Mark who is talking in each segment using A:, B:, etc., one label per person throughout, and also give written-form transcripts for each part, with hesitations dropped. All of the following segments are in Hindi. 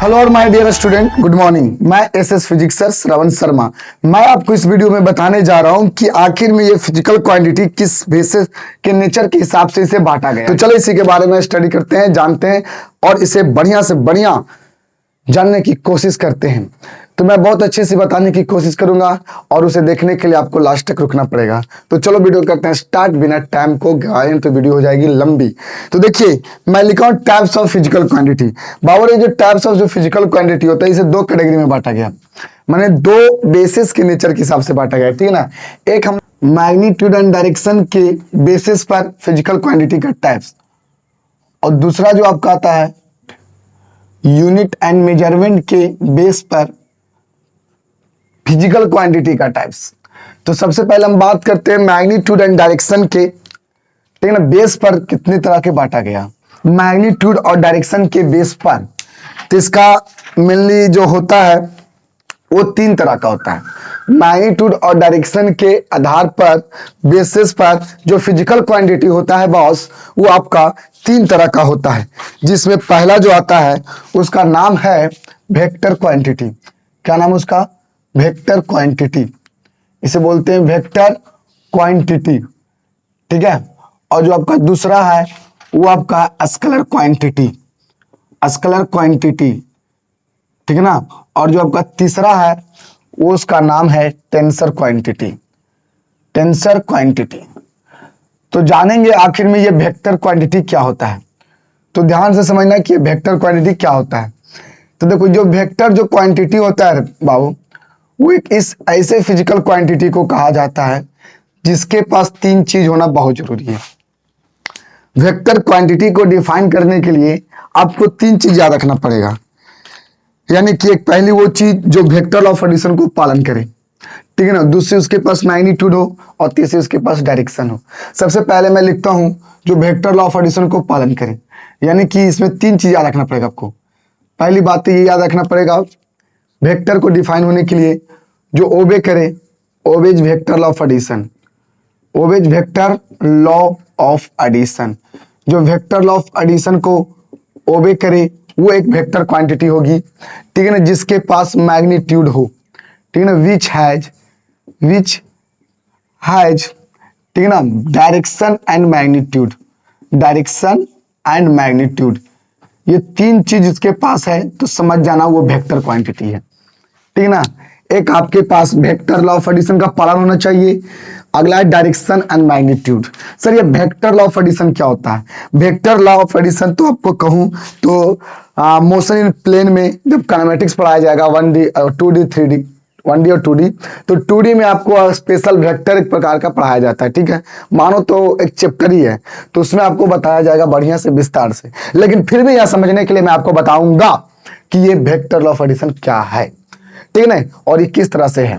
A: हेलो और my dear student, good morning. मैं SS physics sir Shravan Sharma. मैं आपको इस वीडियो में बताने जा रहा हूं कि आखिर में ये फिजिकल क्वांटिटी किस बेसिस के नेचर के हिसाब से इसे बांटा गया। तो चलो इसी के बारे में स्टडी करते हैं, जानते हैं और इसे बढ़िया से बढ़िया जानने की कोशिश करते हैं। तो मैं बहुत अच्छे से बताने की कोशिश करूंगा और उसे देखने के लिए आपको लास्ट तक रुकना पड़ेगा। तो चलो वीडियो करते हैं स्टार्ट बिना टाइम को गवाए, तो वीडियो हो जाएगी लंबी। तो देखिए मैं लिखा हूं टाइप्स ऑफ फिजिकल क्वांटिटी। बाबर ये जो टाइप्स ऑफ जो फिजिकल क्वांटिटी होता है इसे दो कैटेगरी में बांटा गया, माने दो बेसिस के नेचर के हिसाब से बांटा गया, ठीक है ना। एक हम मैग्नीट्यूड एंड डायरेक्शन के बेसिस पर फिजिकल क्वांटिटी का टाइप्स, और दूसरा जो आपका आता है यूनिट एंड मेजरमेंट के बेस पर फिजिकल क्वांटिटी का टाइप्स। तो सबसे पहले हम बात करते हैं मैग्नीट्यूड एंड डायरेक्शन के, ठीक है ना, बेस पर कितने तरह के बांटा गया। मैग्नीट्यूड और डायरेक्शन के बेस पर तो इसका मेनली जो होता है वो तीन तरह का होता है। मैग्नीट्यूड और डायरेक्शन के आधार पर बेसिस पर जो फिजिकल क्वांटिटी होता है बॉस, वो आपका तीन तरह का होता है, जिसमें पहला जो आता है उसका नाम है वेक्टर क्वांटिटी। क्या नाम उसका? Vector quantity. इसे बोलते हैं वेक्टर क्वांटिटी, ठीक है। और जो आपका दूसरा है वो आपका स्केलर क्वांटिटी, स्केलर क्वांटिटी, ठीक है ना। और जो आपका तीसरा है वो उसका नाम है टेंसर क्वांटिटी, टेंसर क्वांटिटी। तो जानेंगे आखिर में ये वेक्टर क्वांटिटी क्या होता है। तो ध्यान से समझना कि ये वेक्टर क्वांटिटी क्या होता है। तो देखो जो वेक्टर जो क्वांटिटी होता है बाबू, वो एक इस ऐसे फिजिकल क्वांटिटी को कहा जाता है जिसके पास तीन चीज होना बहुत जरूरी है। वेक्टर क्वांटिटी को डिफाइन करने के लिए आपको तीन चीज याद रखना पड़ेगा, यानी कि एक पहली वो चीज जो वेक्टर ऑफ एडिशन को पालन करे, ठीक है ना। दूसरी उसके पास मैग्नीट्यूड हो और तीसरी उसके पास डायरेक्शन हो। सबसे पहले मैं लिखता हूं जो वेक्टर लॉ ऑफ एडिशन को पालन करे, यानी कि इसमें तीन चीज याद रखना पड़ेगा आपको। पहली बात तो ये याद रखना पड़ेगा वेक्टर को डिफाइन होने के लिए जो ओबे करे, obeys vector law of addition, obeys vector law of addition. जो वेक्टर लॉ ऑफ एडिशन को ओबे करे वो एक वेक्टर क्वांटिटी होगी, ठीक है ना, जिसके पास मैग्नीट्यूड हो, ठीक है ना, विच हैज, ठीक है ना, direction and magnitude, direction and magnitude. ये तीन चीज इसके पास है तो समझ जाना वो वेक्टर क्वांटिटी है, ठीक है ना। एक आपके पास वेक्टर लॉ ऑफ एडिशन का पालन होना चाहिए, अगला है डायरेक्शन एंड मैग्नीट्यूड। सर ये वेक्टर लॉ ऑफ एडिशन क्या होता है? वेक्टर लॉ ऑफ एडिशन तो आपको कहूं तो मोशन इन प्लेन में जब काइनेमेटिक्स पढ़ाया जाएगा 1D 2D 3D, 1D और 2D, तो 2D में आपको स्पेशल वेक्टर एक प्रकार का पढ़ाया जाता है, ठीक है। मानो तो एक चैप्टर ही है, तो उसमें आपको बताया जाएगा बढ़िया से विस्तार से, लेकिन फिर भी यह समझने के लिए मैं आपको बताऊंगा कि ये वेक्टर लॉ ऑफ एडिशन क्या है, ठीक है ना, और ये किस तरह से है।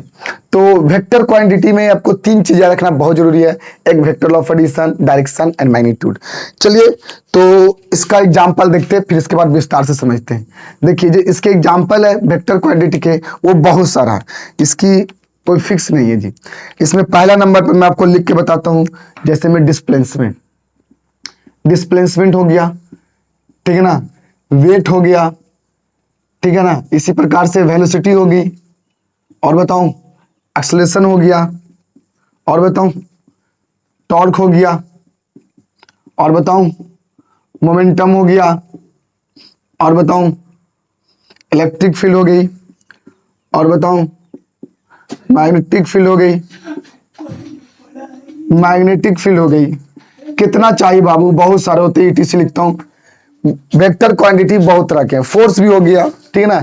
A: तो वेक्टर क्वांटिटी में आपको तीन चीजें रखना बहुत जरूरी है, एक vector law of addition, direction and magnitude. चलिए तो इसका एग्जांपल देखते हैं, फिर इसके बाद विस्तार से समझते हैं। देखिए जो इसके एग्जांपल है वेक्टर क्वांटिटी के वो बहुत सारा है, इसकी कोई फिक्स नहीं है जी। इसमें पहला नंबर पर मैं आपको लिख के बताता हूं, जैसे में डिस्प्लेसमेंट, डिस्प्लेसमेंट हो गया, ठीक है ना, वेट हो गया, ठीक है ना, इसी प्रकार से वेलोसिटी होगी, और बताऊं एक्सेलरेशन हो गया, और बताऊं टॉर्क हो गया, और बताऊं मोमेंटम हो गया, और बताऊं इलेक्ट्रिक फील्ड हो गई, और बताऊं मैग्नेटिक फील्ड हो गई, मैग्नेटिक फील्ड हो गई। कितना चाहिए बाबू? बहुत सारे होते हैं, ETC लिखता हूं। वेक्टर क्वांटिटी बहुत तरह के हैं, फोर्स भी हो गया, ठीक है ना।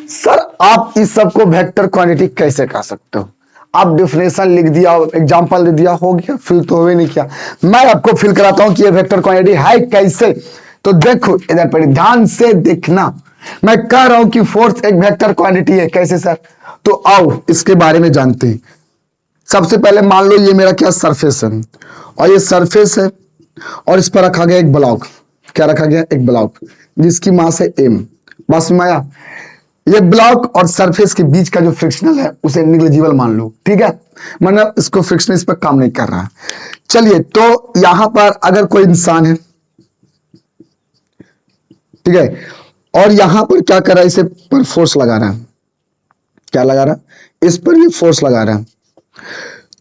A: सर आप इस सब को वेक्टर क्वांटिटी कैसे कह सकते हो? आप डिफिनेशन लिख दिया, एग्जांपल दे दिया, हो गया, फिल तो हो ही नहीं किया। मैं आपको फिल कराता हूं कि ये वेक्टर क्वांटिटी है कैसे। तो देखो इधर पर ध्यान से देखना, मैं कह रहा हूं कि फोर्स एक वेक्टर क्वांटिटी है, कैसे सर? तो आओ इसके बारे में जानते हैं। सबसे पहले मान लो ये मेरा क्या सरफेस है, और ये सरफेस है, और इस पर रखा गया एक ब्लॉक। क्या रखा गया? एक ब्लॉक जिसकी मास है m। बस में आया? ये ब्लॉक और सरफेस के बीच का जो फ्रिक्शनल है उसे निग्लिजिबल मान लो, ठीक है, मतलब इसको फ्रिक्शन इस पर काम नहीं कर रहा है। चलिए तो यहां पर अगर कोई इंसान है, ठीक है, और यहां पर क्या कर रहा है, इसे पर फोर्स लगा रहा है, क्या लगा रहा है, इस पर ये फोर्स लगा रहा है।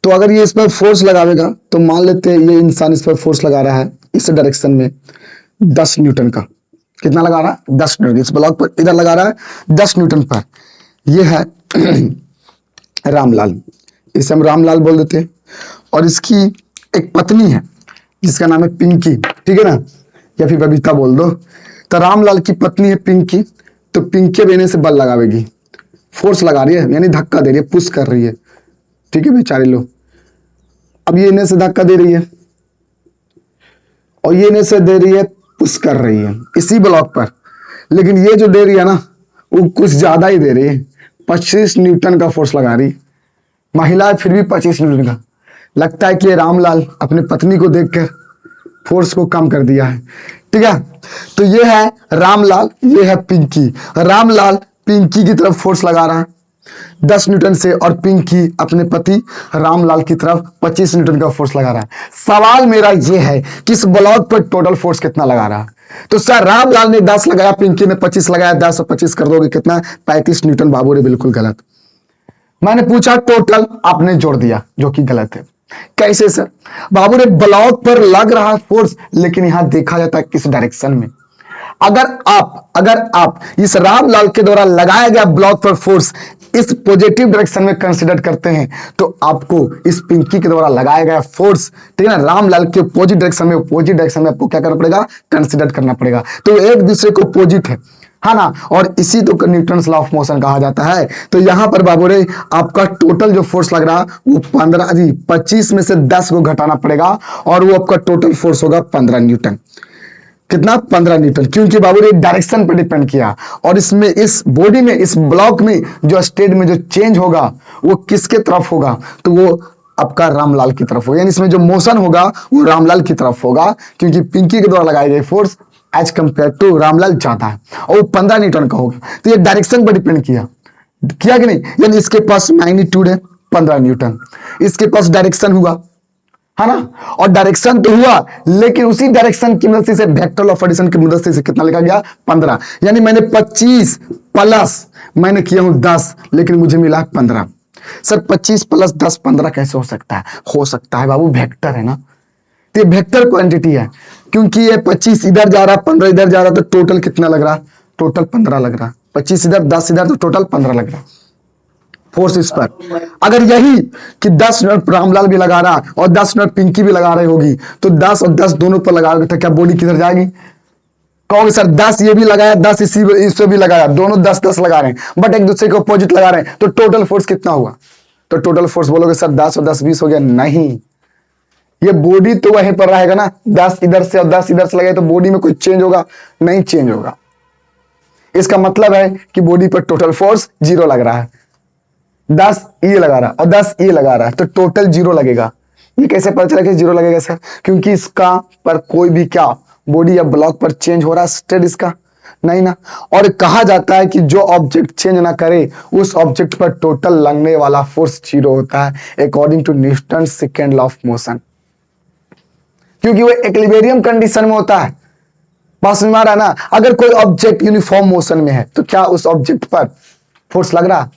A: तो अगर ये इस पर फोर्स लगाएगा तो मान लेते हैं ये इंसान इस पर फोर्स लगा रहा है इस डायरेक्शन में 10 न्यूटन का, कितना लगा रहा है, 10 न्यूटन, इस ब्लॉक पर इधर लगा रहा है 10 न्यूटन पर। ये है रामलाल, इसे हम रामलाल बोल देते हैं। और इसकी एक पत्नी है जिसका नाम है पिंकी, ठीक है ना, या फिर बबीता बोल दो। तो रामलाल की पत्नी है पिंकी, तो पिंकी बेने से बल लगावेगी, फोर्स लगा रही है, यानी धक्का दे रही है, पुश कर रही है, ठीक है बेचारे लोग। अब ये इन्हें से धक्का दे रही है और ये इन्हें से दे रही है, पुश कर रही है इसी ब्लॉक पर। लेकिन ये जो दे रही है ना वो कुछ ज्यादा ही दे रही है, 25 न्यूटन का फोर्स लगा रही, महिला है फिर भी 25 न्यूटन का। लगता है कि ये रामलाल अपनी पत्नी को देखकर फोर्स को कम कर दिया है, ठीक है। तो ये है रामलाल, ये है पिंकी। रामलाल पिंकी की तरफ फोर्स लगा रहा है 10 न्यूटन से, और पिंकी अपने पति रामलाल की तरफ 25 न्यूटन का फोर्स लगा रहा है। सवाल मेरा ये है कि इस ब्लॉक पर टोटल फोर्स कितना लगा रहा है। तो सर रामलाल ने 10 लगाया, पिंकी ने 25 लगाया, 10 और 25 कर दोगे कितना, 35 न्यूटन। बाबू रे बिल्कुल गलत, मैंने पूछा टोटल, आपने जोड़ दिया जो कि गलत है। कैसे सर? बाबू रे ब्लॉक पर लग रहा फोर्स, लेकिन यहां देखा जाता है किस डायरेक्शन में। अगर आप इस रामलाल के द्वारा लगाया गया ब्लॉक पर फोर्स इस पॉजिटिव डायरेक्शन में कंसीडर करते हैं तो आपको इस पिंकी के द्वारा लगाया गया फोर्स, ठीक है ना, रामलाल के अपोजिट डायरेक्शन में आपको क्या करना पड़ेगा, कंसीडर करना पड़ेगा। तो एक दूसरे को अपोजिट है ना, और इसी तो न्यूटन्स लॉ ऑफ मोशन कहा जाता है। तो यहां पर बाबू रे आपका टोटल जो फोर्स लग रहा वो 25 में से 10 को घटाना पड़ेगा और वो आपका टोटल फोर्स होगा 15 न्यूटन। कितना, 15 न्यूटन, क्योंकि बाबू ने डायरेक्शन पर डिपेंड किया। और इसमें इस बॉडी में इस ब्लॉक में जो स्टेट में जो चेंज होगा वो किसके तरफ होगा, तो वो आपका रामलाल की तरफ होगा, यानी इसमें जो मोशन होगा वो रामलाल की तरफ होगा, क्योंकि पिंकी के द्वारा लगाई गई force as compare to Ramlal ज्यादा है और वो 15 न्यूटन का होगा। तो ये डायरेक्शन पर डिपेंड किया कि नहीं, यानी इसके पास मैग्नीट्यूड है 15 न्यूटन, इसके पास डायरेक्शन हुआ, है ना, और डायरेक्शन तो हुआ, लेकिन उसी डायरेक्शन की मदद से वेक्टर ऑफ एडिशन की मदद से कितना लिखा गया, 15। यानी मैंने 25 प्लस मैंने किया हूं 10, लेकिन मुझे मिला 15। सर 25 प्लस 10 15 कैसे हो सकता है? हो सकता है बाबू, वेक्टर है ना, तो ये वेक्टर क्वांटिटी है, क्योंकि ये 25 इधर जा रहा, 15 इधर जा रहा, तो टोटल कितना लग रहा, टोटल 15 लग रहा, 25 इधर 10 इधर, तो टोटल 15 लग रहा फोर्स इस पर। अगर यही कि 10 मिनट रामलाल भी लगा रहा और 10 मिनट पिंकी भी लगा रही होगी, तो 10 और 10 दोनों पर लगा, तो क्या बॉडी किधर जाएगी? कहोगे सर 10 ये भी लगाया, 10 इस पे भी लगाया, दोनों 10-10 लगा रहे हैं, बट एक दूसरे के अपोजिट लगा रहे हैं, तो टोटल फोर्स कितना हुआ? तो टोटल फोर्स बोलोगे सर 10 और 10 20 हो गया, नहीं, ये बॉडी तो वहीं पर रहेगा ना, 10 इधर से और 10 इधर से लगे तो बॉडी में कोई चेंज होगा? नहीं चेंज होगा। इसका मतलब है कि बॉडी पर टोटल फोर्स 0 लग रहा है, 10 ये लगा रहा और 10 ये लगा रहा है, तो टोटल 0 लगेगा। ये कैसे पता चला कि 0 लगेगा सर? क्योंकि इसका पर कोई भी क्या बॉडी या ब्लॉक पर चेंज हो रहा है स्टेट इसका नहीं ना। और कहा जाता है कि जो ऑब्जेक्ट चेंज ना करे उस ऑब्जेक्ट पर टोटल लगने वाला फोर्स 0 होता है according to Newton second law of motion, क्योंकि वो इक्विलिब्रियम कंडीशन में होता है। पास में आ रहा ना, अगर कोई ऑब्जेक्ट यूनिफॉर्म मोशन में है तो क्या उस ऑब्जेक्ट पर फोर्स लग रहा,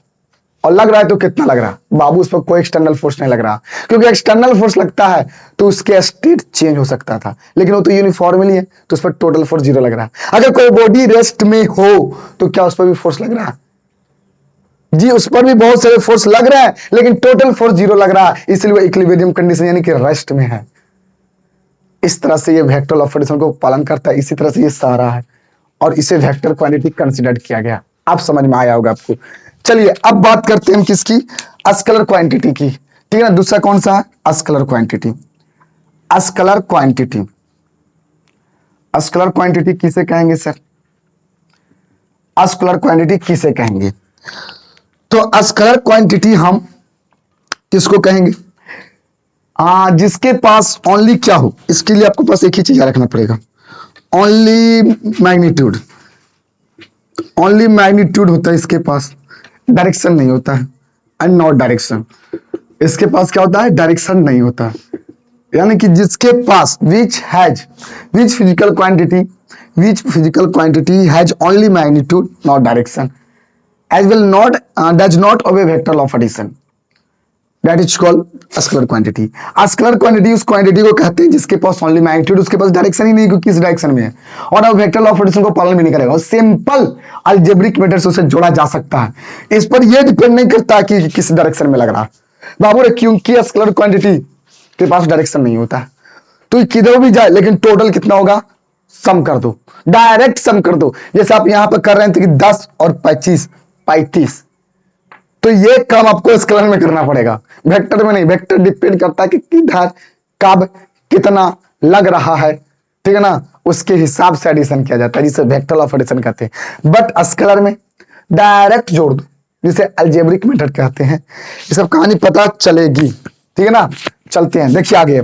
A: और लग रहा है तो कितना लग रहा? बाबू उस पर कोई एक्सटर्नल फोर्स नहीं लग रहा, क्योंकि एक्सटर्नल फोर्स लगता है तो उसके स्टेट चेंज हो सकता था, लेकिन वो तो यूनिफॉर्मली है तो उस पर टोटल फोर्स 0 लग रहा है। अगर कोई बॉडी रेस्ट में हो तो क्या उस पर भी फोर्स लग रहा है? जी उस पर भी बहुत सारे फोर्स लग रहा है, लेकिन टोटल फोर्स 0 लग रहा है, इसलिए वो इक्विलिब्रियम कंडीशन यानी कि रेस्ट में है। इस तरह से ये वेक्टर ऑफ एडिशन को पालन करता है, इसी तरह से ये सारा है और इसे वेक्टर क्वांटिटी कंसीडर किया गया। आप समझ में आया होगा आपको। चलिए अब बात करते हैं किसकी, अस्कलर क्वांटिटी की, ठीक है ना। दूसरा कौन सा है? अस्कलर क्वांटिटी। अस्कलर क्वांटिटी, अस्कलर क्वांटिटी किसे कहेंगे सर? अस्कलर क्वांटिटी किसे कहेंगे? तो अस्कलर क्वांटिटी हम किसको कहेंगे? जिसके पास ओनली क्या हो, इसके लिए आपको पास एक ही चीज रखना पड़ेगा, ओनली मैग्नीट्यूड। ओनली मैग्नीट्यूड होता है इसके पास, डायरेक्शन नहीं होता है, एंड नॉट डायरेक्शन। इसके पास क्या होता है? डायरेक्शन नहीं होता, यानी कि जिसके पास which physical quantity which physical quantity has only magnitude not direction as well not does not obey vector of addition, that is called scalar quantity. Scalar quantity उस क्वांटिटी को कहते हैं जिसके पास ओनली मैग्नीट्यूड, उसके पास डायरेक्शन ही नहीं कि किस डायरेक्शन में है, और अब वेक्टर लॉ ऑफ एडिशन को पालन भी नहीं करेगा, सिंपल अलजेब्रिक मेथड से उसे जोड़ा जा सकता है। इस पर यह डिपेंड नहीं करता कि किस डायरेक्शन में लग रहा बाबू रे, क्योंकि स्केलर क्वांटिटी के पास डायरेक्शन नहीं होता है, तो किधर भी जाए लेकिन टोटल कितना होगा, सम कर दो, डायरेक्ट सम कर दो। जैसे आप यहां पर कर रहे थे कि 10 और 25 35, तो ये काम आपको स्केलर में करना पड़ेगा, वेक्टर में नहीं। वेक्टर डिपेंड करता है कि किधर कब कितना लग रहा है, ठीक है ना, उसके हिसाब से एडिशन किया जाता है, जिसे वेक्टर ऑफ एडिशन कहते हैं। बट स्केलर में डायरेक्ट जोड़ दो, जिसे अलजेब्रिक मेथड कहते हैं। ये सब कहानी पता चलेगी, ठीक है ना। चलते हैं, देखिए आगे।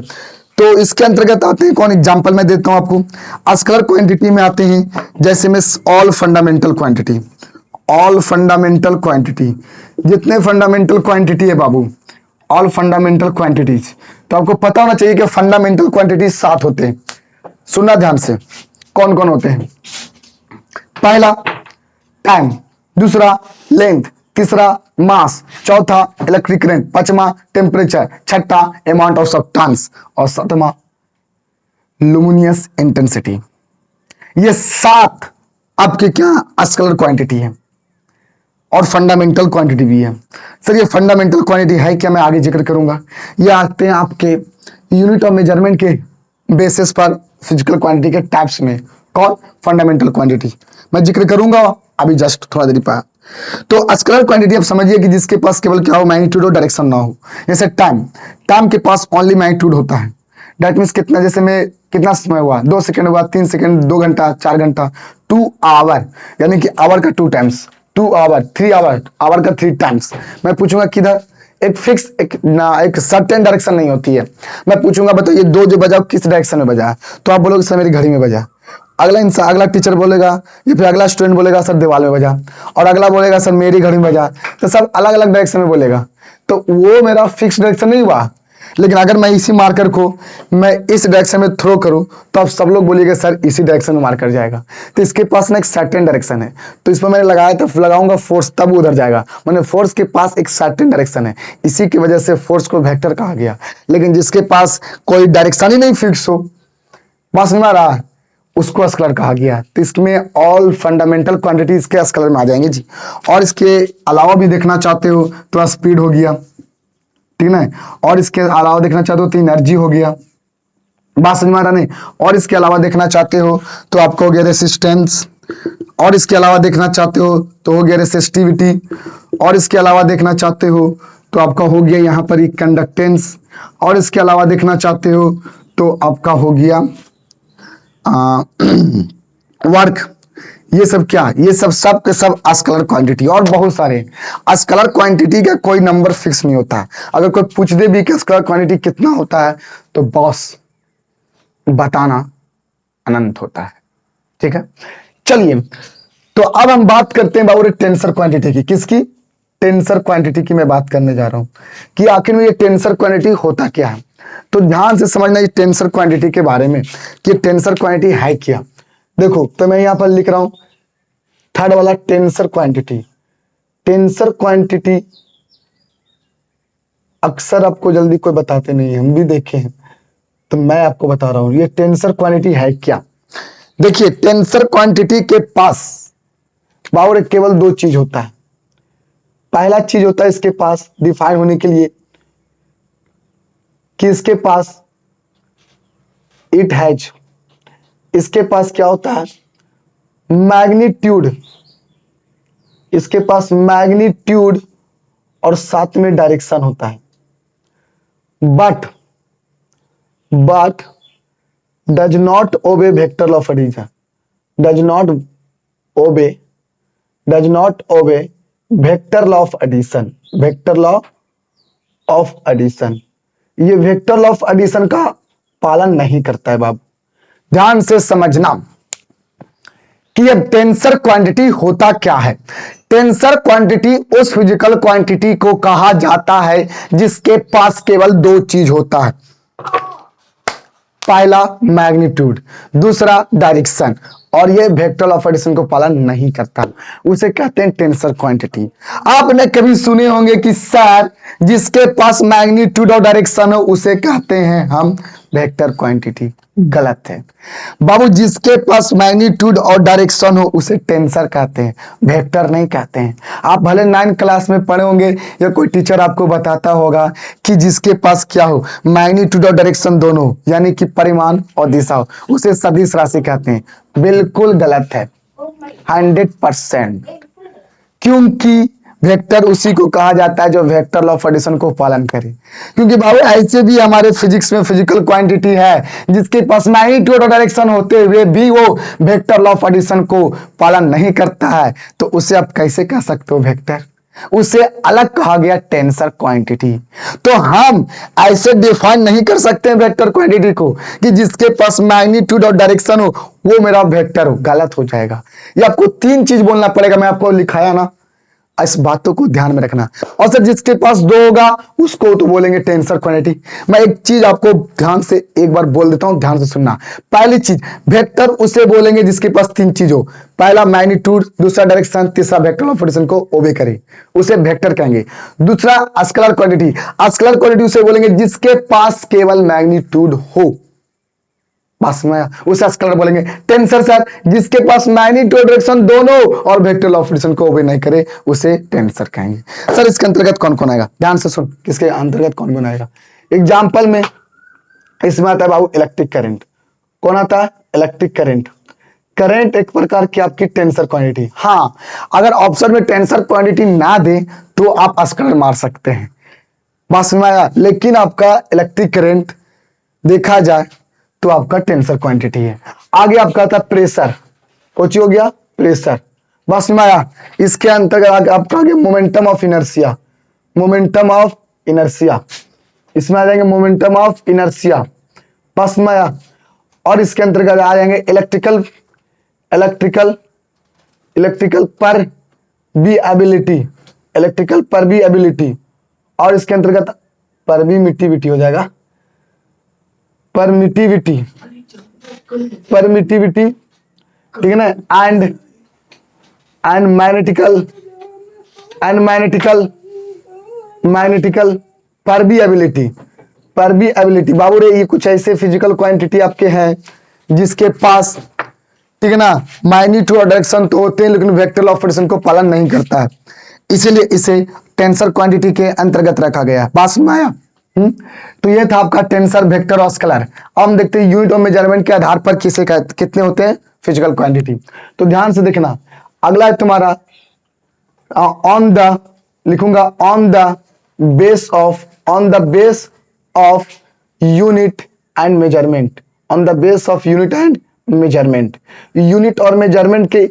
A: तो इसके अंतर्गत आते हैं कौन, एग्जांपल मैं देता हूं आपको। स्केलर क्वांटिटी में आते हैं जैसे में all fundamental quantity, all fundamental quantity, जितने फंडामेंटल क्वांटिटी है बाबू, ऑल फंडामेंटल क्वांटिटीज। तो आपको पता होना चाहिए कि फंडामेंटल क्वांटिटीज 7 होते हैं। सुनना ध्यान से, कौन कौन होते हैं। पहला टाइम, दूसरा लेंथ, तीसरा मास, चौथा इलेक्ट्रिक करंट, पांचवा टेम्परेचर, छठा अमाउंट ऑफ सब्सटेंस, और सातवां लुमिनियस इंटेंसिटी। ये 7 आपके क्या स्केलर क्वांटिटी है और फंडामेंटल क्वांटिटी भी है। सर ये फंडामेंटल क्वांटिटी है क्या, मैं आगे जिक्र करूंगा। ये आते हैं आपके यूनिट ऑफ मेजरमेंट के बेसिस पर फिजिकल क्वांटिटी के टाइप्स में। कौन, फंडामेंटल क्वांटिटी, मैं जिक्र करूंगा अभी जस्ट थोड़ा देर पाया। तो स्केलर क्वांटिटी आप समझिए कि जिसके पास केवल क्या हो, मैग्नीट्यूड और डायरेक्शन ना हो। जैसे टाइम, टाइम के पास ओनली मैग्नीट्यूड होता है, दैट मीन्स कितना, जैसे में कितना समय हुआ, 2 सेकंड हुआ, 3 सेकंड, 2 घंटा, 4 घंटा, 2 आवर, यानी कि आवर का 2 टाइम्स, 2 आवर, 3 आवर, आवर का 3 टाइम्स। मैं पूछूंगा किधर, एक फिक्स एक सर्टेन डायरेक्शन नहीं होती है। मैं पूछूंगा बताइए 2 जो बजा किस डायरेक्शन में बजा, तो आप बोलोगे सर मेरी घड़ी में बजा। अगला इंसान, अगला टीचर बोलेगा या फिर अगला स्टूडेंट बोलेगा सर दीवार में बजा, और अगला बोलेगा सर मेरी घड़ी में बजा। तो सब अलग अलग डायरेक्शन में बोलेगा, तो वो मेरा फिक्स डायरेक्शन नहीं हुआ। लेकिन अगर मैं इसी मार्कर को मैं इस डायरेक्शन में थ्रो करूं तो आप सब लोग बोलिएगा सर इसी डायरेक्शन में मार्कर जाएगा। तो इसके पास ना एक सर्टेन डायरेक्शन है, तो इस पर मैंने लगाया तो लगाऊंगा फोर्स, तब उधर जाएगा। मैंने फोर्स के पास एक सर्टेन डायरेक्शन है, इसी की वजह से फोर्स को वेक्टर कहा गया। लेकिन जिसके पास कोई डायरेक्शन ही नहीं फिक्स हो, बात समझ में आ रहा है, उसको स्केलर कहा गया। तो इसमें ऑल फंडामेंटल क्वांटिटी इसके स्केलर में आ जाएंगे जी। और इसके अलावा भी देखना चाहते हो तो स्पीड हो गया, ठीक है, और इसके अलावा देखना चाहते हो तो एनर्जी हो गया, बात समझ में आ रहा नहीं। और इसके अलावा देखना चाहते हो तो आपको हो गया रेसिस्टेंस, और इसके अलावा देखना चाहते हो तो हो गया रेसिस्टिविटी, और इसके अलावा देखना चाहते हो तो आपका हो गया यहाँ पर कंडक्टेंस, और इसके अलावा देखना चाहते हो तो आपका हो गया वर्क। ये सब क्या, ये सब के सब स्केलर क्वांटिटी, और बहुत सारे स्केलर क्वांटिटी का कोई नंबर फिक्स नहीं होता। अगर कोई पूछ दे भी कि स्केलर क्वांटिटी कितना होता है तो बॉस बताना अनंत होता है, ठीक है। चलिए, तो अब हम बात करते हैं बाबू टेंसर क्वांटिटी की। किसकी, टेंसर क्वांटिटी की मैं बात करने जा रहा हूं कि आखिर में ये टेंसर क्वांटिटी होता क्या है। तो ध्यान से समझना ये टेंसर क्वांटिटी के बारे में कि टेंसर क्वांटिटी है क्या। देखो, तो मैं यहां पर लिख रहा हूं थर्ड वाला टेंसर क्वांटिटी। टेंसर क्वांटिटी अक्सर आपको जल्दी कोई बताते नहीं है, हम भी देखे हैं, तो मैं आपको बता रहा हूं ये टेंसर क्वांटिटी है क्या। देखिए, टेंसर क्वांटिटी के पास बाबू केवल 2 चीज होता है। पहला चीज होता है इसके पास डिफाइन होने के लिए कि इसके पास इट हैज, इसके पास क्या होता है, मैग्नीट्यूड, इसके पास मैग्नीट्यूड और साथ में डायरेक्शन होता है। But does not obey vector law of addition, does not obey vector law of addition, vector law of addition. ये वेक्टर लॉ ऑफ एडिशन का पालन नहीं करता है बाबू। ध्यान से समझना कि अब टेंसर क्वांटिटी होता क्या है। टेंसर क्वांटिटी उस फिजिकल क्वांटिटी को कहा जाता है जिसके पास केवल 2 चीज होता है। पहला मैग्नीट्यूड, दूसरा डायरेक्शन, और ये वेक्टर ऑफ एडिशन को पालन नहीं करता, उसे कहते हैं टेंसर क्वांटिटी। आपने कभी सुने होंगे कि सर जिसके पास मैग्नीट्यूड और डायरेक्शन हो उसे कहते हैं हम वेक्टर क्वांटिटी। गलत है बाबू, जिसके पास मैग्नीट्यूड और डायरेक्शन हो उसे टेंसर कहते हैं, वेक्टर नहीं कहते हैं। आप भले 9 क्लास में पढ़े होंगे या कोई टीचर आपको बताता होगा कि जिसके पास क्या हो, मैग्नीट्यूड और डायरेक्शन दोनों, यानी कि परिमाण और दिशा हो, उसे सदिश राशि कहते हैं। बिल्कुल गलत है 100%, क्योंकि वेक्टर उसी को कहा जाता है जो वेक्टर लॉ ऑफ एडिशन को पालन करे। क्योंकि बाबू ऐसे भी हमारे फिजिक्स में फिजिकल क्वांटिटी है जिसके पास मैग्नीट्यूड और डायरेक्शन होते हुए भी वो वेक्टर लॉ ऑफ एडिशन को पालन नहीं करता है, तो उसे आप कैसे कह सकते हो वेक्टर? उसे अलग कहा गया टेंसर क्वांटिटी। तो हम ऐसे डिफाइन नहीं कर सकते वेक्टर क्वांटिटी को कि जिसके पास मैग्नीट्यूड और डायरेक्शन हो वो मेरा वेक्टर हो, गलत हो जाएगा। ये आपको 3 चीज बोलना पड़ेगा, मैं आपको लिखाया ना, इस बातों को ध्यान में रखना। और सर जिसके पास 2 होगा उसको तो बोलेंगे टेंसर क्वांटिटी। मैं एक चीज आपको ध्यान से एक बार बोल देता हूं, ध्यान से सुनना। पहली चीज, वेक्टर उसे बोलेंगे जिसके पास 3 चीज हो, पहला मैग्नीट्यूड, दूसरा डायरेक्शन, तीसरा वेक्टर ऑफ एडिशन को ओबे करे, उसे वेक्टर कहेंगे। दूसरा स्केलर क्वांटिटी, स्केलर क्वांटिटी उसे बोलेंगे जिसके पास केवल मैग्नीट्यूड हो, बस में उसे स्केलर बोलेंगे। टेंसर सर जिसके पास मैग्नीट्यूड डायरेक्शन दोनों और वेक्टर ऑफ एडिशन को ओबे नहीं करे उसे टेंसर कहेंगे। सर इसके अंतर्गत कौन कौन आएगा, ध्यान से सुन, किसके अंतर्गत कौन कौन आएगा। एग्जाम्पल में इसमें आता है बाबू इलेक्ट्रिक करंट। कौन आता है? Electric current. करंट एक प्रकार की आपकी टेंसर क्वांटिटी। हाँ, अगर ऑप्शन में टेंसर क्वांटिटी ना दे तो आप स्केलर मार सकते हैं, बस में आया। लेकिन आपका इलेक्ट्रिक करंट देखा जाए तो आपका टेंसर क्वांटिटी है। आगे आपका था प्रेशर, कुछ हो गया प्रेशर, बस में आया। इसके अंतर्गत आपका आगे momentum of inertia, momentum of inertia, इसमें आ जाएंगे मोमेंटम ऑफ इनर्शिया, बस में आया। और इसके अंतर्गत आ जाएंगे इलेक्ट्रिकल इलेक्ट्रिकल इलेक्ट्रिकल परमीएबिलिटी, इलेक्ट्रिकल परमीएबिलिटी। और इसके अंतर्गत परमीटिविटी हो जाएगा, परमिटिविटी, परमिटिविटी, ठीक है ना। And magnetical परमीएबिलिटी, परमीएबिलिटी। बाबू रे ये कुछ ऐसे फिजिकल क्वांटिटी आपके हैं जिसके पास, ठीक है ना, मैग्नीट्यूड और डायरेक्शन तो होते हैं लेकिन वेक्टर ऑफ एडिशन को पालन नहीं करता है, इसीलिए इसे टेंसर क्वांटिटी के अंतर्गत रखा गया। बात में आया? तो ये था आपका टेंसर, वेक्टर और स्केलर। अब हम देखते हैं यूनिट ऑफ मेजरमेंट के आधार पर किसे कितने होते हैं फिजिकल क्वांटिटी। तो ध्यान से देखना, अगला है तुम्हारा ऑन द, लिखूंगा on the base of unit and measurement, on the base of unit and measurement. Unit और मेजरमेंट के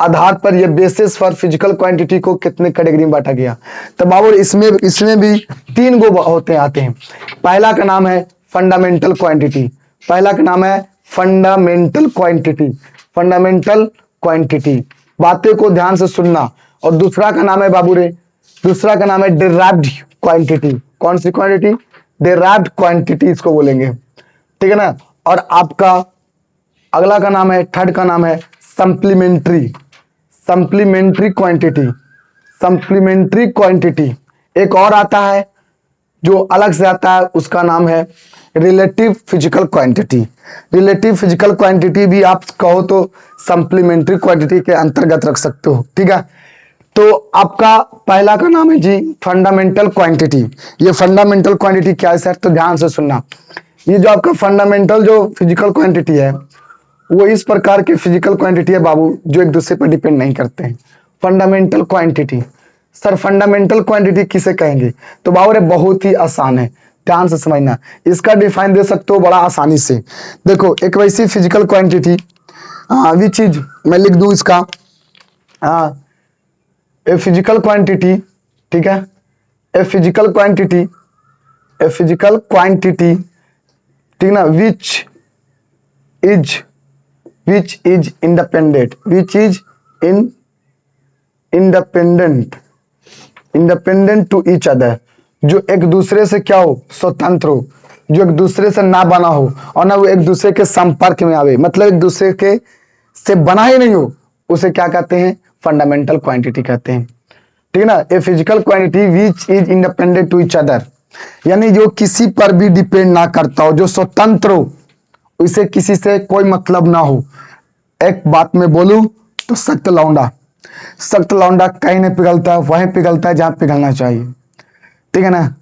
A: आधार पर यह बेसिस फॉर फिजिकल क्वांटिटी को कितने कैटेगरी में बांटा गया। तो बाबू इसमें भी 3 गो होते आते हैं। पहला का नाम है फंडामेंटल क्वांटिटी, पहला का नाम है फंडामेंटल क्वांटिटी, फंडामेंटल क्वांटिटी, बातें को ध्यान से सुनना। और दूसरा का नाम है बाबू रे, दूसरा का नाम है डिराइव्ड क्वांटिटी। कौन सी क्वांटिटी? डिराइव्ड क्वांटिटी इसको बोलेंगे, ठीक है ना। और आपका अगला का नाम है, थर्ड का नाम है supplementary, supplementary quantity, supplementary quantity. एक और आता है जो अलग से आता है, उसका नाम है relative physical quantity. Relative physical quantity भी आप कहो तो सप्लीमेंट्री क्वांटिटी के अंतर्गत रख सकते हो, ठीक है। तो आपका पहला का नाम है जी फंडामेंटल क्वांटिटी। ये फंडामेंटल क्वांटिटी क्या है सर? तो ध्यान से सुनना, ये जो आपका फंडामेंटल जो फिजिकल क्वांटिटी है वो इस प्रकार के फिजिकल क्वांटिटी है बाबू जो एक दूसरे पर डिपेंड नहीं करते हैं। Fundamental quantity, sir fundamental quantity किसे कहेंगे? तो बाबू रे बहुत ही आसान है, ध्यान से समझना। इसका डिफाइन दे सकते हो बड़ा आसानी से। देखो एक वैसी फिजिकल क्वांटिटी, विच चीज मैं लिख दूं इसका, ए फिजिकल क्वांटिटी, ठीक है, a physical quantity, a physical quantity, ठीक ना, which is independent, which is independent to each other, जो एक दूसरे से क्या हो, स्वतंत्र हो, जो एक दूसरे से ना बना हो और ना वो एक दूसरे के संपर्क में आवे, मतलब एक दूसरे के से बना ही नहीं हो, उसे क्या कहते हैं? फंडामेंटल क्वांटिटी कहते हैं। ठीक है ना? A physical quantity which is independent to each other, यानी जो किसी पर भी डिपेंड ना करता हो, जो स्वतंत्र हो, उसे किसी से कोई मतलब ना हो। एक बात में बोलूं तो सख्त लौंडा कहीं नहीं पिघलता, वहीं पिघलता है जहां पिघलना चाहिए। ठीक है ना?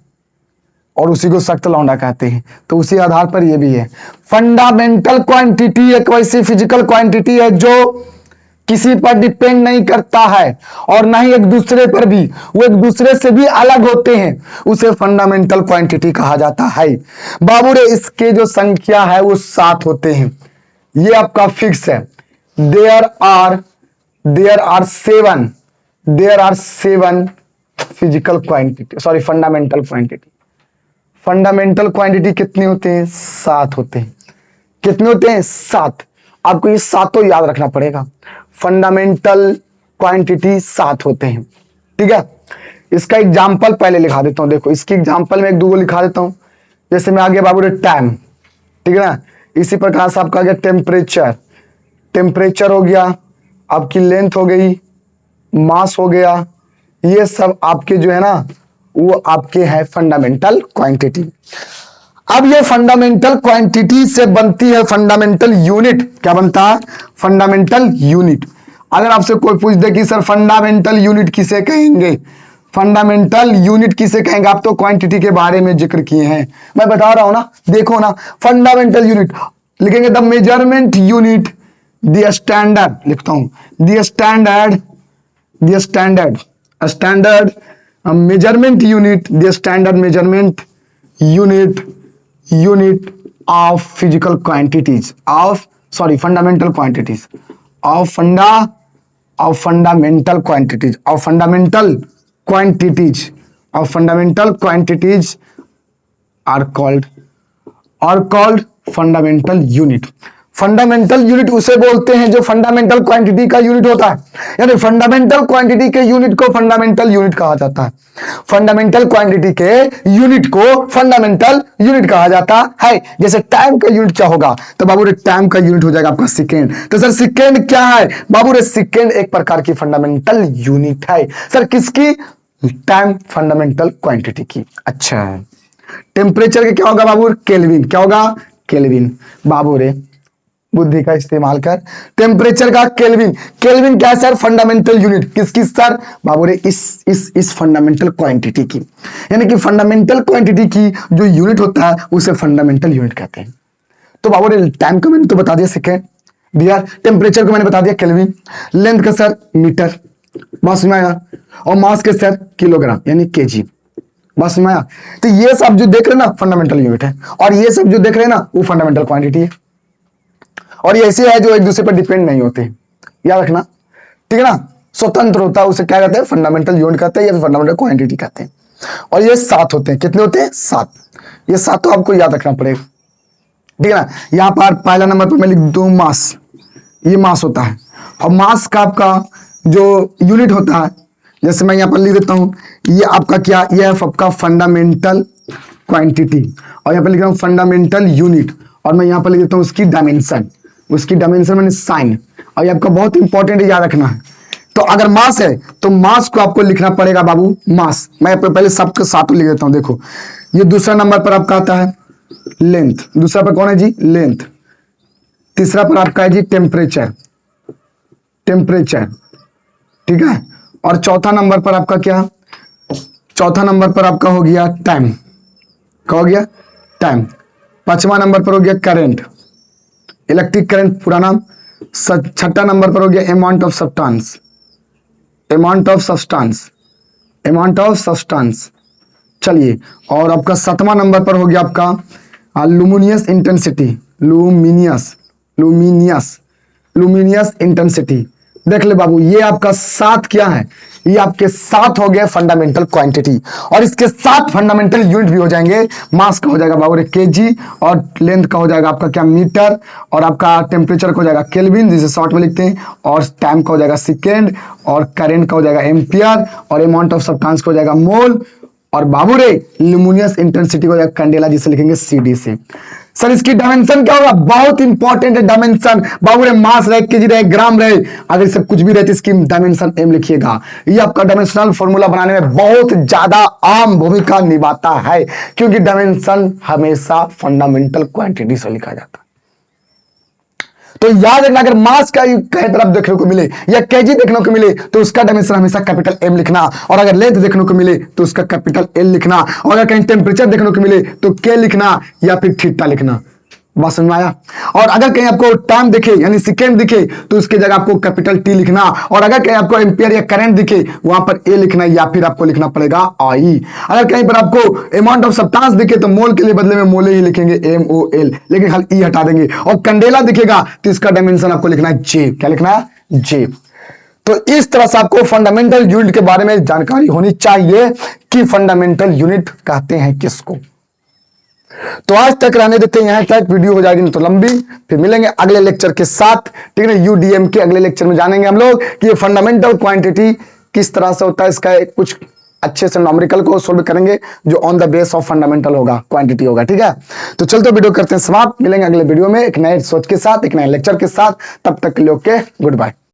A: और उसी को सख्त लौंडा कहते हैं। तो उसी आधार पर ये भी है। फंडामेंटल क्वांटिटी एक वैसी फिजिकल क्वांटिटी है जो किसी पर डिपेंड नहीं करता है और ना ही एक दूसरे पर भी, वो एक दूसरे से भी अलग होते हैं, उसे फंडामेंटल क्वांटिटी कहा जाता है। बाबू रे, इसके जो संख्या है वो 7 होते हैं, ये आपका फिक्स है। There are seven physical quantity, sorry fundamental quantity. Fundamental quantity कितने होते हैं? 7 होते हैं। कितने होते हैं? 7। आपको ये सातों याद रखना पड़ेगा। फंडामेंटल क्वांटिटी 7 होते हैं। ठीक है? इसका एग्जाम्पल पहले लिखा देता हूं। देखो, इसकी एग्जाम्पल में एक दो लिखा देता हूं। जैसे मैं आगे बाबू रे टाइम, ठीक है ना? इसी प्रकार से आपका आ गया टेम्परेचर हो गया, आपकी लेंथ हो गई, मास हो गया, ये सब आपके जो है ना वो आपके है फंडामेंटल क्वांटिटी। अब ये फंडामेंटल क्वांटिटी से बनती है फंडामेंटल यूनिट। क्या बनता है? Fundamental unit. अगर आपसे कोई पूछ दे कि सर फंडामेंटल यूनिट किसे कहेंगे, फंडामेंटल यूनिट किसे कहेंगे, आप तो क्वांटिटी के बारे में जिक्र किए हैं, मैं बता रहा हूं ना। देखो ना, फंडामेंटल यूनिट लिखेंगे the measurement unit, the standard, लिखता हूं the standard measurement unit, the standard measurement unit of physical quantities of fundamental quantities of fundamental quantities are called fundamental unit। Fundamental unit उसे बोलते हैं जो फंडामेंटल क्वांटिटी का यूनिट होता है, यानी फंडामेंटल क्वांटिटी के यूनिट को फंडामेंटल यूनिट कहा जाता है। फंडामेंटल क्वांटिटी के यूनिट को फंडामेंटल यूनिट कहा जाता है। जैसे टाइम का यूनिट क्या होगा? तो बाबू रे टाइम का यूनिट हो जाएगा आपका सेकेंड। तो सर सेकेंड क्या है? बाबू रे सेकेंड एक प्रकार की फंडामेंटल यूनिट है। सर किसकी? टाइम फंडामेंटल क्वांटिटी की। अच्छा, टेम्परेचर के क्या होगा बाबू? केल्विन। क्या होगा? केल्विन। बाबू रे बुद्धि का इस्तेमाल कर, टेम्परेचर का केल्विन। केल्विन क्या है सर? Fundamental unit. किसकी सर? बाबू रे इस फंडामेंटल क्वांटिटी की, यानी कि फंडामेंटल क्वांटिटी की जो यूनिट होता है उसे फंडामेंटल यूनिट कहते हैं। तो बाबू रे टाइम का मैंने तो बता दिया सेकेंड दिया, टेम्परेचर को मैंने बता दिया केल्विन, लेंथ का सर मीटर, बस में आया, और मास के सर किलोग्राम यानी केजी, बस में आया। तो ये सब जो देख रहे हैं ना फंडामेंटल यूनिट है, और ये सब जो देख रहे हैं ना वो फंडामेंटल क्वांटिटी है। और ये ऐसे है जो एक दूसरे पर डिपेंड नहीं होते, याद रखना। ठीक है ना? स्वतंत्र होता है उसे क्या कहते हैं? फंडामेंटल यूनिट कहते हैं या फिर फंडामेंटल क्वांटिटी कहते हैं। और ये 7 होते हैं। कितने होते हैं? 7। ये 7 तो आपको याद रखना पड़ेगा। ठीक है ना? यहां पर पहला नंबर पर मैं लिख दूं मास, ये मास होता है। और मास का आपका जो यूनिट होता है, जैसे मैं यहां पर लिख देता हूं, ये आपका क्या? ये है आपका फंडामेंटल क्वांटिटी, और यहां पर लिख रहा हूं फंडामेंटल यूनिट, और मैं यहां पर लिख देता हूं उसकी डायमेंशन मैंने साइन। और ये आपका बहुत इंपॉर्टेंट याद रखना है। तो अगर मास है तो मास को आपको लिखना पड़ेगा बाबू मास। मैं पहले सबके साथ लिख देता हूं। देखो, ये दूसरा नंबर पर आपका आता है लेंथ, दूसरा पर कौन है जी? लेंथ। तीसरा पर आपका है जी टेम्परेचर, ठीक है। और चौथा नंबर पर आपका क्या? चौथा नंबर पर आपका हो गया टाइम। क्या हो गया? टाइम। पांचवा नंबर पर हो गया करंट, इलेक्ट्रिक करंट पूरा नाम। छठा नंबर पर हो गया अमाउंट ऑफ सब्सटेंस। चलिए, और आपका 7वां नंबर पर हो गया आपका लुमिनियस इंटेंसिटी। देख ले बाबू, ये आपका 7 क्या है? ये आपके 7 हो गए फंडामेंटल क्वांटिटी, और इसके 7 फंडामेंटल यूनिट भी हो जाएंगे। मास का हो जाएगा बाबू रे केजी, और लेंथ का हो जाएगा आपका क्या? मीटर, और आपका टेम्परेचर का हो जाएगा केल्विन जिसे शॉर्ट में लिखते हैं, और टाइम का हो जाएगा सेकेंड, और करंट का हो जाएगा एम्पियर, और अमाउंट ऑफ सब्सटेंस का हो जाएगा मोल, और बाबू रे ल्यूमिनस इंटेंसिटी को कैंडेला जिसे लिखेंगे CD से। सर इसकी डायमेंशन क्या होगा, बहुत इंपॉर्टेंट है डायमेंशन बाबू रे, मास रहे, केजी रहे, ग्राम रहे, अगर सब कुछ भी रहे तो इसकी डायमेंशन M लिखिएगा। ये आपका डायमेंशनल फॉर्मूला बनाने में बहुत ज्यादा आम भूमिका निभाता है, क्योंकि डायमेंशन हमेशा फंडामेंटल क्वांटिटी से लिखा जाता है। तो याद रखना, अगर मास का कहीं तरफ देखने को मिले या केजी देखने को मिले तो उसका डायमेंशन हमेशा कैपिटल M लिखना, और अगर लेंथ देखने को मिले तो उसका कैपिटल L लिखना, और अगर कहीं टेम्परेचर देखने को मिले तो K लिखना या फिर थीटा लिखना। बात समझ में आया? और अगर कहीं आपको टाइम दिखे यानी सेकेंड दिखे तो उसकी जगह आपको कैपिटल T लिखना, और अगर कहीं आपको एम्पियर या करंट दिखे वहां पर A लिखना या फिर आपको लिखना पड़ेगा I। अगर कहीं पर आपको अमाउंट ऑफ सब्सटेंस दिखे तो मोल के लिए बदले में मोले ही लिखेंगे MOL, लेकिन खाली E हटा देंगे। और कैंडेला दिखेगा तो इसका डायमेंशन आपको लिखना है J। क्या लिखना है? J। तो इस तरह से आपको फंडामेंटल यूनिट के बारे में जानकारी होनी चाहिए कि फंडामेंटल यूनिट कहते हैं किसको। तो आज तक रहने देते हैं यहां तक, वीडियो हो जाएगी नहीं तो लंबी। फिर मिलेंगे अगले लेक्चर के साथ, ठीक है। UDM के अगले लेक्चर में जानेंगे हम लोग कि ये फंडामेंटल क्वांटिटी किस तरह से होता है, इसका कुछ अच्छे से न्यूमेरिकल को सोल्व करेंगे जो on the base of fundamental होगा, क्वांटिटी होगा, ठीक है। तो चलते वीडियो करते हैं समाप्त, मिलेंगे अगले वीडियो में एक नए सोच के साथ, एक नए लेक्चर के साथ। तब तक के लिए ओके, गुड बाय।